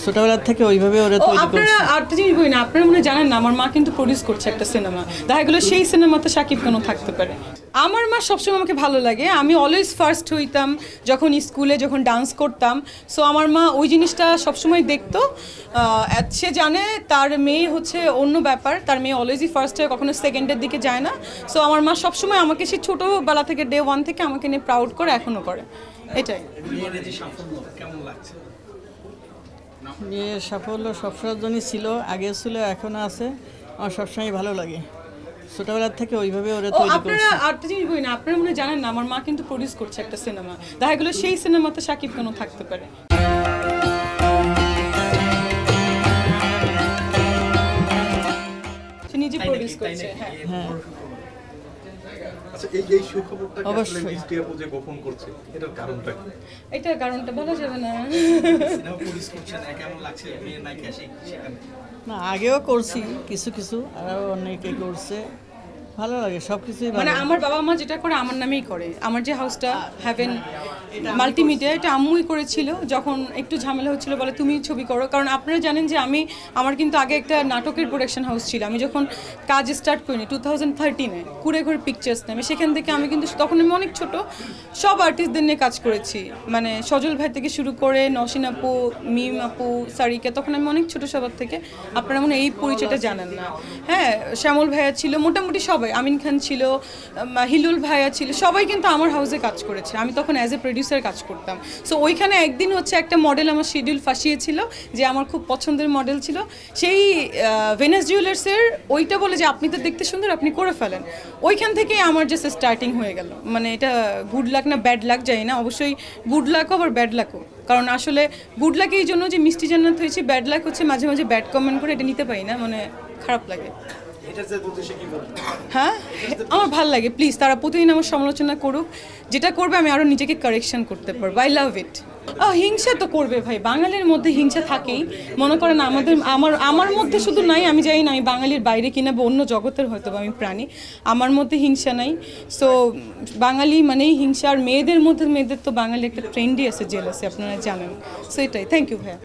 ছোটবেলা থেকে ওইভাবে ওরা তৈরি করছে। আপনারা আরেকটা জিনিস বলি না, আপনারা মনে জানেন না, আমার মা কিন্তু প্রডিউস করছে একটা সিনেমা, দেখা গেলো সেই সিনেমাতে শাকিব খানও থাকতে পারে। আমার মা সবসময় আমাকে ভালো লাগে, আমি অলওয়েজ ফার্স্ট হইতাম যখন স্কুলে যখন ডান্স করতাম। সো আমার মা ওই জিনিসটা সবসময় দেখতো। সে জানে তার মেয়ে হচ্ছে অন্য ব্যাপার, তার মেয়ে অলওয়েজই ফার্স্ট হয়, কখনো সেকেন্ডের দিকে যায় না। সো আমার মা সবসময় আমাকে সে ছোটোবেলা থেকে ডে ওয়ান থেকে আমাকে নিয়ে প্রাউড করে, এখনও করে। এটাই মেয়ের সাফল্য সবসময়ের জন্যই ছিল, আগে ছিল, এখনও আছে। আমার সবসময় ভালো লাগে, ছোটবেলা থেকে ওইভাবে ওরা তৈরি করছে। আপনারা আরেকটা জিনিস বলি না, আপনারা মনে জানেন না, আমার মা কিন্তু প্রডিউস করছে একটা সিনেমা, দেখা গেলো সেই সিনেমাতে শাকিব খানও থাকতে পারে। সে নিজে প্রডিউস করছে। হ্যাঁ, আচ্ছা, এই সুখবরটা অবশ্যই মিষ্টি আপু যে গোপন করছে, এটার কারণটা কি? এটার কারণটা বলা যাবে না। সিনেমা প্রডিউস করছেন, কেমন লাগছে মেয়ের নায়িকা সেখানে? না, আগেও করছি কিছু কিছু, আরও অনেকে করছে, ভালো লাগে সব কিছুই। মানে আমার বাবা মা যেটা করে আমার নামেই করে। আমার যে হাউসটা হ্যাভেন মাল্টিমিডিয়া, এটা আম্মুই করেছিল। যখন একটু ঝামেলা হচ্ছিল বলে তুমি ছবি করো, কারণ আপনারা জানেন যে আমার কিন্তু আগে একটা নাটকের প্রোডাকশন হাউস ছিল। আমি যখন কাজ স্টার্ট করিনি 2013-এ কুড়ে ঘর পিকচার্স নামে, সেখান থেকে আমি কিন্তু তখন আমি অনেক ছোট, সব আর্টিস্টদের নিয়ে কাজ করেছি। মানে সজল ভাই থেকে শুরু করে নসীন আপু, মিম আপু, সারিকা, তখন আমি অনেক ছোট সবার থেকে। আপনারা মনে এই পরিচয়টা জানেন না। হ্যাঁ, শ্যামল ভাইয়া ছিল, মোটামুটি সবাই, আমিন খান ছিল, হিলুল ভাইয়া ছিল, সবাই কিন্তু আমার হাউসে কাজ করেছে। আমি তখন অ্যাজ এ প্রডিউসার কাজ করতাম। সো ওইখানে একদিন হচ্ছে একটা মডেল আমার শিডিউল ফাঁসিয়েছিল, যে আমার খুব পছন্দের মডেল ছিল, সেই ভেনাস জুয়েলার্সের ওইটা বলে যে আপনি তো দেখতে সুন্দর, আপনি করে ফেলেন। ওইখান থেকেই আমার জাস্ট স্টার্টিং হয়ে গেল। মানে এটা গুড লাক না ব্যাড লাক জানি না, অবশ্যই গুড লাকও আবার ব্যাড লাকও। কারণ আসলে গুড লাক এই জন্য যে মিষ্টি জান্নাত হয়েছে, ব্যাড লাক হচ্ছে মাঝে মাঝে ব্যাড কমেন্ট করে এটা নিতে পারি না, মানে খারাপ লাগে। হ্যাঁ, আমার ভালো লাগে। প্লিজ তারা প্রতিদিন আমার সমালোচনা করুক, যেটা করবে আমি আরও নিজেকে কারেকশন করতে পারবো। আই লাভ ইট। হিংসা তো করবে ভাই, বাঙালির মধ্যে হিংসা থাকেই। মনে করেন আমার মধ্যে শুধু নাই, আমি জানি না আমি বাঙালির বাইরে কিনা বা অন্য জগতের হয়তো বা আমি প্রাণী, আমার মধ্যে হিংসা নাই। সো বাঙালি মানেই হিংসা। আর মেয়েদের তো বাঙালি একটা ট্রেন্ডই আছে, জেলাসি, আপনারা জানেন। সো এটাই। থ্যাংক ইউ ভাইয়া।